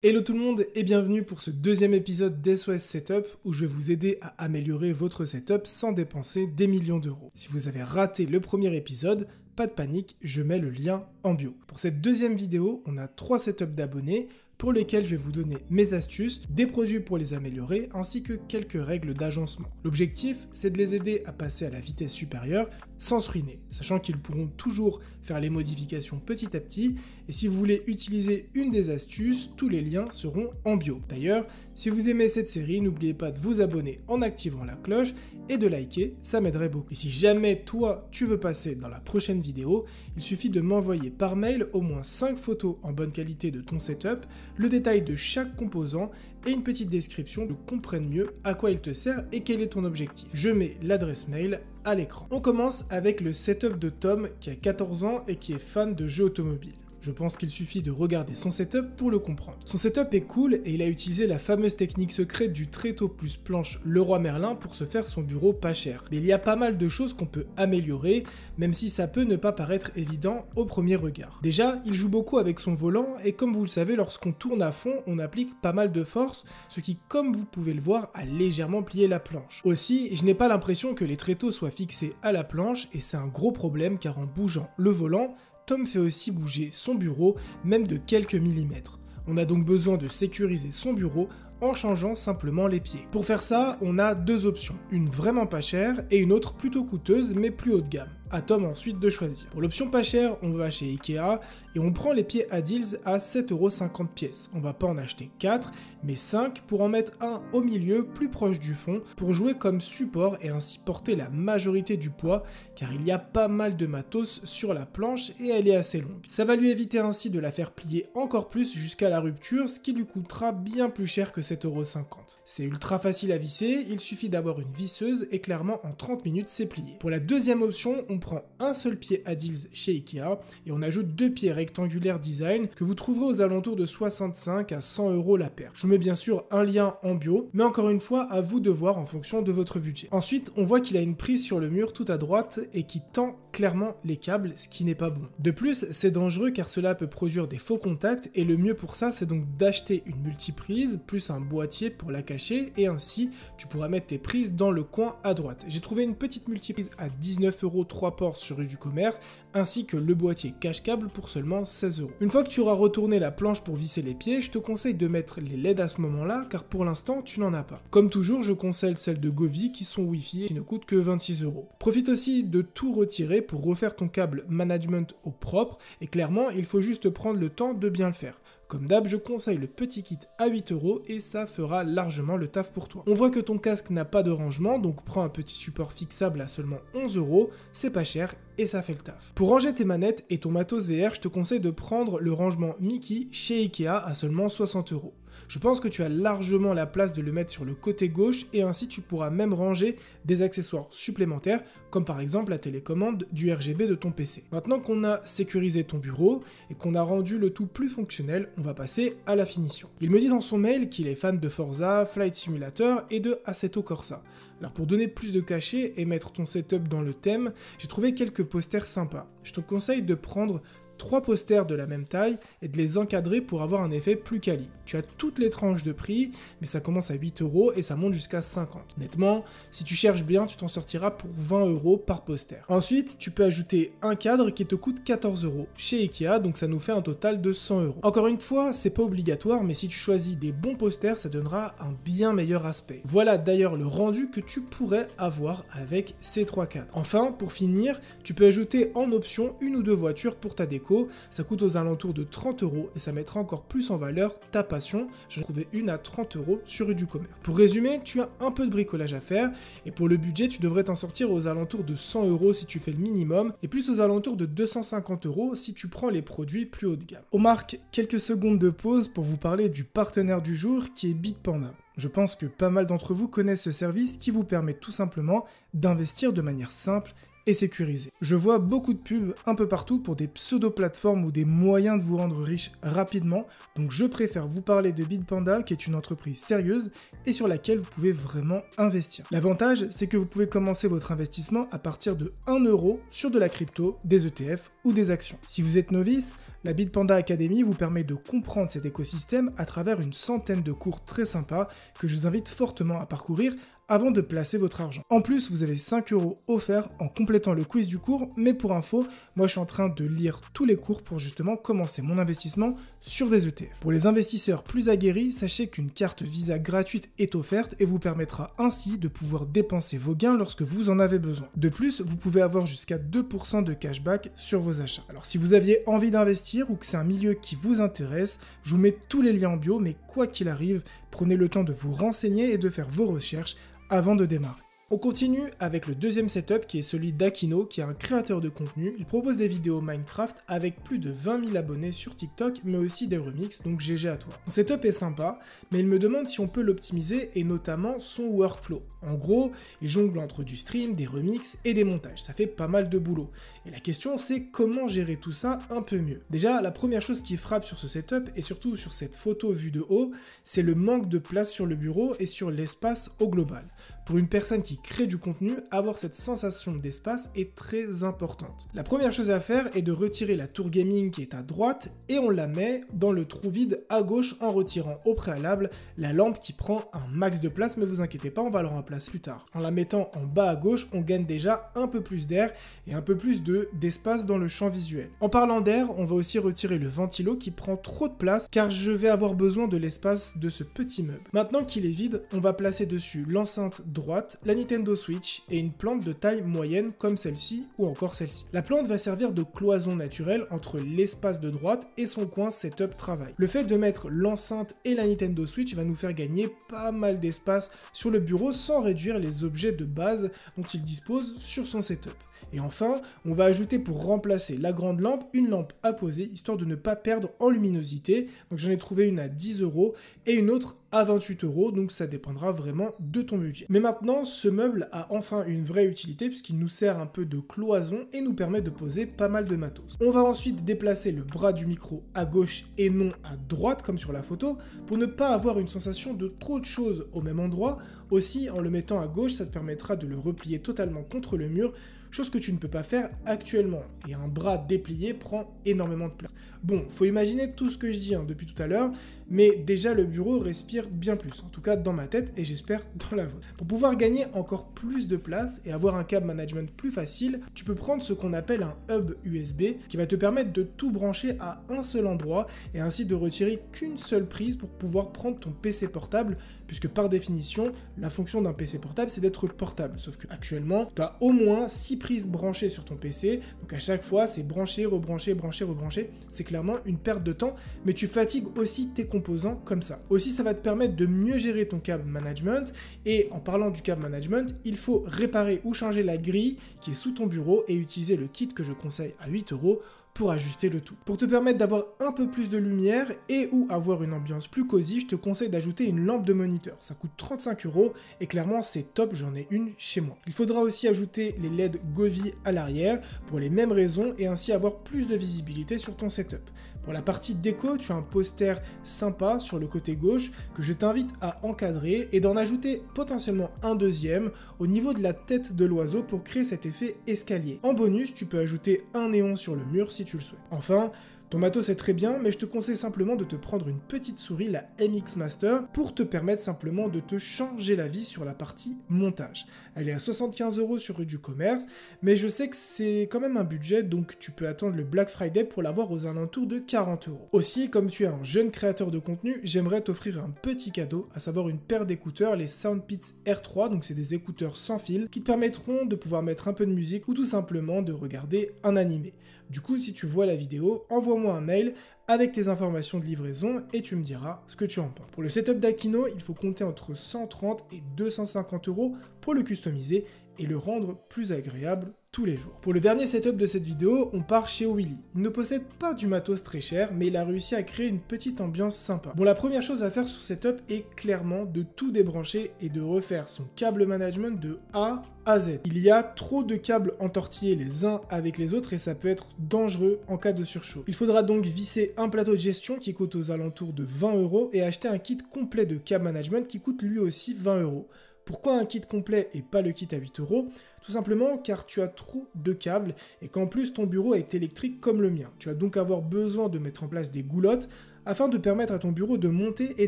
Hello tout le monde et bienvenue pour ce deuxième épisode d'SOS Setup où je vais vous aider à améliorer votre setup sans dépenser des millions d'euros. Si vous avez raté le premier épisode, pas de panique, je mets le lien en bio. Pour cette deuxième vidéo, on a 3 setups d'abonnés pour lesquels je vais vous donner mes astuces, des produits pour les améliorer, ainsi que quelques règles d'agencement. L'objectif, c'est de les aider à passer à la vitesse supérieure sans se ruiner, sachant qu'ils pourront toujours faire les modifications petit à petit, et si vous voulez utiliser une des astuces, tous les liens seront en bio. D'ailleurs, si vous aimez cette série, n'oubliez pas de vous abonner en activant la cloche et de liker, ça m'aiderait beaucoup. Et si jamais toi, tu veux passer dans la prochaine vidéo, il suffit de m'envoyer par mail au moins 5 photos en bonne qualité de ton setup, le détail de chaque composant et une petite description pour que je comprenne mieux à quoi il te sert et quel est ton objectif. Je mets l'adresse mail à l'écran. On commence avec le setup de Tom qui a 14 ans et qui est fan de jeux automobiles. Je pense qu'il suffit de regarder son setup pour le comprendre. Son setup est cool et il a utilisé la fameuse technique secrète du tréteau plus planche Leroy Merlin pour se faire son bureau pas cher. Mais il y a pas mal de choses qu'on peut améliorer, même si ça peut ne pas paraître évident au premier regard. Déjà, il joue beaucoup avec son volant et comme vous le savez, lorsqu'on tourne à fond, on applique pas mal de force, ce qui, comme vous pouvez le voir, a légèrement plié la planche. Aussi, je n'ai pas l'impression que les tréteaux soient fixés à la planche et c'est un gros problème car en bougeant le volant, Tom fait aussi bouger son bureau, même de quelques millimètres. On a donc besoin de sécuriser son bureau en changeant simplement les pieds. Pour faire ça, on a 2 options, une vraiment pas chère et une autre plutôt coûteuse mais plus haut de gamme. À Tom ensuite de choisir. Pour l'option pas chère, on va chez Ikea et on prend les pieds Adils à 7,50€ pièce. On va pas en acheter 4, mais 5 pour en mettre un au milieu plus proche du fond pour jouer comme support et ainsi porter la majorité du poids car il y a pas mal de matos sur la planche et elle est assez longue. Ça va lui éviter ainsi de la faire plier encore plus jusqu'à la rupture, ce qui lui coûtera bien plus cher que 7,50€. C'est ultra facile à visser, il suffit d'avoir une visseuse et clairement en 30 minutes c'est plié. Pour la deuxième option, on prend un seul pied Adils chez Ikea et on ajoute 2 pieds rectangulaires design que vous trouverez aux alentours de 65 à 100€ la paire. Je vous mets bien sûr un lien en bio, mais encore une fois, à vous de voir en fonction de votre budget. Ensuite, on voit qu'il a une prise sur le mur tout à droite et qui tend clairement les câbles, ce qui n'est pas bon. De plus, c'est dangereux car cela peut produire des faux contacts et le mieux pour ça, c'est donc d'acheter une multiprise plus un boîtier pour la cacher et ainsi, tu pourras mettre tes prises dans le coin à droite. J'ai trouvé une petite multiprise à 19€, 3 ports sur rue du commerce, ainsi que le boîtier cache-câble pour seulement 16€. Une fois que tu auras retourné la planche pour visser les pieds, je te conseille de mettre les LED à ce moment-là, car pour l'instant, tu n'en as pas. Comme toujours, je conseille celles de Govee qui sont Wi-Fi et qui ne coûtent que 26€. Profite aussi de tout retirer pour refaire ton câble management au propre, et clairement, il faut juste prendre le temps de bien le faire. Comme d'hab, je conseille le petit kit à 8€ et ça fera largement le taf pour toi. On voit que ton casque n'a pas de rangement, donc prends un petit support fixable à seulement 11€, c'est pas cher et ça fait le taf. Pour ranger tes manettes et ton matos VR, je te conseille de prendre le rangement Mickey chez Ikea à seulement 60€. Je pense que tu as largement la place de le mettre sur le côté gauche et ainsi tu pourras même ranger des accessoires supplémentaires comme par exemple la télécommande du RGB de ton PC. Maintenant qu'on a sécurisé ton bureau et qu'on a rendu le tout plus fonctionnel, on va passer à la finition. Il me dit dans son mail qu'il est fan de Forza, Flight Simulator et de Assetto Corsa. Alors pour donner plus de cachet et mettre ton setup dans le thème, j'ai trouvé quelques posters sympas. Je te conseille de prendre 3 posters de la même taille et de les encadrer pour avoir un effet plus quali. Tu as toutes les tranches de prix, mais ça commence à 8€ et ça monte jusqu'à 50. Honnêtement, si tu cherches bien, tu t'en sortiras pour 20€ par poster. Ensuite, tu peux ajouter un cadre qui te coûte 14€ chez Ikea, donc ça nous fait un total de 100€. Encore une fois, c'est pas obligatoire, mais si tu choisis des bons posters, ça donnera un bien meilleur aspect. Voilà d'ailleurs le rendu que tu pourrais avoir avec ces 3 cadres. Enfin, pour finir, tu peux ajouter en option 1 ou 2 voitures pour ta déco. Ça coûte aux alentours de 30€ et ça mettra encore plus en valeur ta passion. J'en ai trouvé une à 30€ sur rue du commerce. Pour résumer, tu as un peu de bricolage à faire et pour le budget, tu devrais t'en sortir aux alentours de 100€ si tu fais le minimum et plus aux alentours de 250€ si tu prends les produits plus haut de gamme. On marque quelques secondes de pause pour vous parler du partenaire du jour qui est Bitpanda. Je pense que pas mal d'entre vous connaissent ce service qui vous permet tout simplement d'investir de manière simple et sécurisé. Je vois beaucoup de pubs un peu partout pour des pseudo-plateformes ou des moyens de vous rendre riche rapidement, donc je préfère vous parler de Bitpanda qui est une entreprise sérieuse et sur laquelle vous pouvez vraiment investir. L'avantage, c'est que vous pouvez commencer votre investissement à partir de 1€ sur de la crypto, des ETF ou des actions. Si vous êtes novice, La Bitpanda Academy vous permet de comprendre cet écosystème à travers une centaine de cours très sympas que je vous invite fortement à parcourir avant de placer votre argent. En plus, vous avez 5 € offerts en complétant le quiz du cours, mais pour info, moi je suis en train de lire tous les cours pour justement commencer mon investissement sur des ETF. Pour les investisseurs plus aguerris, sachez qu'une carte Visa gratuite est offerte et vous permettra ainsi de pouvoir dépenser vos gains lorsque vous en avez besoin. De plus, vous pouvez avoir jusqu'à 2% de cashback sur vos achats. Alors si vous aviez envie d'investir ou que c'est un milieu qui vous intéresse, je vous mets tous les liens en bio, mais quoi qu'il arrive, prenez le temps de vous renseigner et de faire vos recherches avant de démarrer. On continue avec le deuxième setup qui est celui d'Akino, qui est un créateur de contenu. Il propose des vidéos Minecraft avec plus de 20 000 abonnés sur TikTok, mais aussi des remixes, donc GG à toi. Son setup est sympa, mais il me demande si on peut l'optimiser et notamment son workflow. En gros, il jongle entre du stream, des remixes et des montages. Ça fait pas mal de boulot. Et la question c'est comment gérer tout ça un peu mieux. Déjà, la première chose qui frappe sur ce setup, et surtout sur cette photo vue de haut, c'est le manque de place sur le bureau et sur l'espace au global. Pour une personne qui crée du contenu, avoir cette sensation d'espace est très importante. La première chose à faire est de retirer la tour gaming qui est à droite et on la met dans le trou vide à gauche en retirant au préalable la lampe qui prend un max de place, mais vous inquiétez pas, on va le remplacer plus tard. En la mettant en bas à gauche, on gagne déjà un peu plus d'air et un peu plus d'espace dans le champ visuel. En parlant d'air, on va aussi retirer le ventilo qui prend trop de place car je vais avoir besoin de l'espace de ce petit meuble. Maintenant qu'il est vide, on va placer dessus l'enceinte droite, la Nintendo Switch et une plante de taille moyenne comme celle-ci ou encore celle-ci. La plante va servir de cloison naturelle entre l'espace de droite et son coin setup travail. Le fait de mettre l'enceinte et la Nintendo Switch va nous faire gagner pas mal d'espace sur le bureau sans réduire les objets de base dont il dispose sur son setup. Et enfin, on va ajouter pour remplacer la grande lampe, une lampe à poser, histoire de ne pas perdre en luminosité. Donc j'en ai trouvé une à 10 € et une autre à 28 €, donc ça dépendra vraiment de ton budget. Mais maintenant, ce meuble a enfin une vraie utilité puisqu'il nous sert un peu de cloison et nous permet de poser pas mal de matos. On va ensuite déplacer le bras du micro à gauche et non à droite comme sur la photo pour ne pas avoir une sensation de trop de choses au même endroit. Aussi, en le mettant à gauche, ça te permettra de le replier totalement contre le mur, chose que tu ne peux pas faire actuellement, et un bras déplié prend énormément de place. Bon, faut imaginer tout ce que je dis depuis tout à l'heure, mais déjà le bureau respire bien plus, en tout cas dans ma tête et j'espère dans la vôtre. Pour pouvoir gagner encore plus de place et avoir un câble management plus facile, tu peux prendre ce qu'on appelle un hub USB qui va te permettre de tout brancher à un seul endroit et ainsi de retirer qu'une seule prise pour pouvoir prendre ton PC portable, puisque par définition, la fonction d'un PC portable c'est d'être portable, sauf qu'actuellement, tu as au moins 6 prises branchées sur ton PC, donc à chaque fois c'est brancher, rebrancher, brancher, rebrancher, c'est clairement une perte de temps, mais tu fatigues aussi tes composants comme ça. Aussi, ça va te permettre de mieux gérer ton câble management, et en parlant du câble management, il faut réparer ou changer la grille qui est sous ton bureau et utiliser le kit que je conseille à 8 € pour ajuster le tout. Pour te permettre d'avoir un peu plus de lumière et ou avoir une ambiance plus cosy, je te conseille d'ajouter une lampe de moniteur. Ça coûte 35 € et clairement c'est top, j'en ai une chez moi. Il faudra aussi ajouter les LED Govee à l'arrière pour les mêmes raisons et ainsi avoir plus de visibilité sur ton setup. Pour la partie déco, tu as un poster sympa sur le côté gauche que je t'invite à encadrer et d'en ajouter potentiellement un deuxième au niveau de la tête de l'oiseau pour créer cet effet escalier. En bonus, tu peux ajouter un néon sur le mur si tu le souhaites. Enfin, ton matos est très bien, mais je te conseille simplement de te prendre une petite souris, la MX Master, pour te permettre simplement de te changer la vie sur la partie montage. Elle est à 75 € sur rue du commerce, mais je sais que c'est quand même un budget, donc tu peux attendre le Black Friday pour l'avoir aux alentours de 40 €. Aussi, comme tu es un jeune créateur de contenu, j'aimerais t'offrir un petit cadeau, à savoir une paire d'écouteurs, les Soundpeats R3, donc c'est des écouteurs sans fil, qui te permettront de pouvoir mettre un peu de musique ou tout simplement de regarder un animé. Du coup, si tu vois la vidéo, envoie-moi un mail avec tes informations de livraison et tu me diras ce que tu en penses. Pour le setup d'Akino, il faut compter entre 130 et 250 € pour le customiser et le rendre plus agréable tous les jours. Pour le dernier setup de cette vidéo, on part chez Willy. Il ne possède pas du matos très cher, mais il a réussi à créer une petite ambiance sympa. Bon, la première chose à faire sur setup est clairement de tout débrancher et de refaire son câble management de A à Z. Il y a trop de câbles entortillés les uns avec les autres et ça peut être dangereux en cas de surchauffe. Il faudra donc visser un plateau de gestion qui coûte aux alentours de 20 € et acheter un kit complet de câble management qui coûte lui aussi 20 €. Pourquoi un kit complet et pas le kit à 8 €? Tout simplement car tu as trop de câbles et qu'en plus ton bureau est électrique comme le mien. Tu vas donc avoir besoin de mettre en place des goulottes afin de permettre à ton bureau de monter et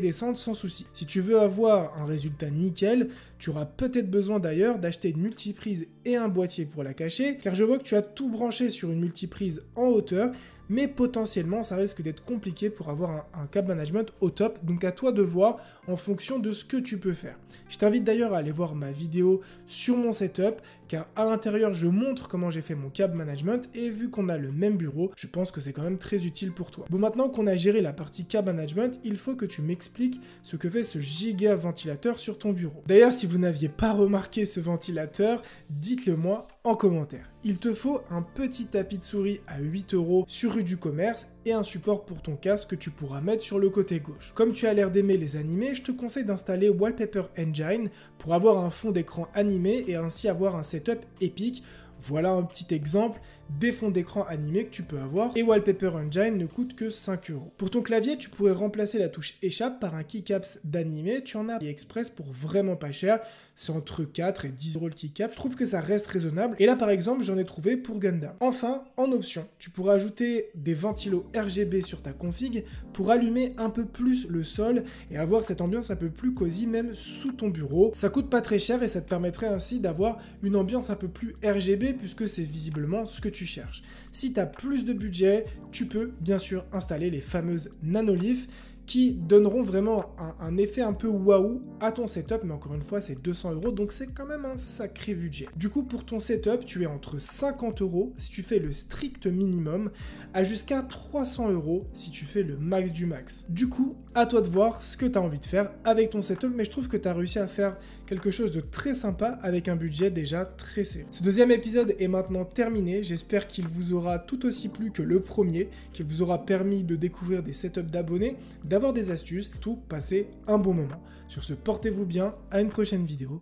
descendre sans souci. Si tu veux avoir un résultat nickel, tu auras peut-être besoin d'ailleurs d'acheter une multiprise et un boîtier pour la cacher, car je vois que tu as tout branché sur une multiprise en hauteur, mais potentiellement ça risque d'être compliqué pour avoir un câble management au top, donc à toi de voir en fonction de ce que tu peux faire. Je t'invite d'ailleurs à aller voir ma vidéo sur mon setup, car à l'intérieur je montre comment j'ai fait mon câble management, et vu qu'on a le même bureau, je pense que c'est quand même très utile pour toi. Bon, maintenant qu'on a géré la partie câble management, il faut que tu m'expliques ce que fait ce giga ventilateur sur ton bureau. D'ailleurs, si vous n'aviez pas remarqué ce ventilateur, dites-le moi en commentaire. Il te faut un petit tapis de souris à 8 € sur rue du Commerce et un support pour ton casque que tu pourras mettre sur le côté gauche. Comme tu as l'air d'aimer les animés, je te conseille d'installer Wallpaper Engine pour avoir un fond d'écran animé et ainsi avoir un setup épique. Voilà un petit exemple des fonds d'écran animés que tu peux avoir, et Wallpaper Engine ne coûte que 5 €. Pour ton clavier, tu pourrais remplacer la touche échappe par un keycaps d'animé, tu en as AliExpress pour vraiment pas cher, c'est entre 4 et 10 € le keycap, je trouve que ça reste raisonnable, et là par exemple j'en ai trouvé pour Gundam. Enfin, en option, tu pourras ajouter des ventilos RGB sur ta config pour allumer un peu plus le sol et avoir cette ambiance un peu plus cosy même sous ton bureau. Ça coûte pas très cher et ça te permettrait ainsi d'avoir une ambiance un peu plus RGB puisque c'est visiblement ce que tu cherches. Si tu as plus de budget, tu peux bien sûr installer les fameuses Nanolith qui donneront vraiment un effet un peu waouh à ton setup, mais encore une fois c'est 200 € donc c'est quand même un sacré budget. Du coup pour ton setup tu es entre 50 € si tu fais le strict minimum à jusqu'à 300 € si tu fais le max du max. Du coup à toi de voir ce que tu as envie de faire avec ton setup, mais je trouve que tu as réussi à faire quelque chose de très sympa avec un budget déjà très serré. Ce deuxième épisode est maintenant terminé, j'espère qu'il vous aura tout aussi plu que le premier, qu'il vous aura permis de découvrir des setups d'abonnés, d'avoir des astuces, tout passer un bon moment. Sur ce, portez-vous bien, à une prochaine vidéo.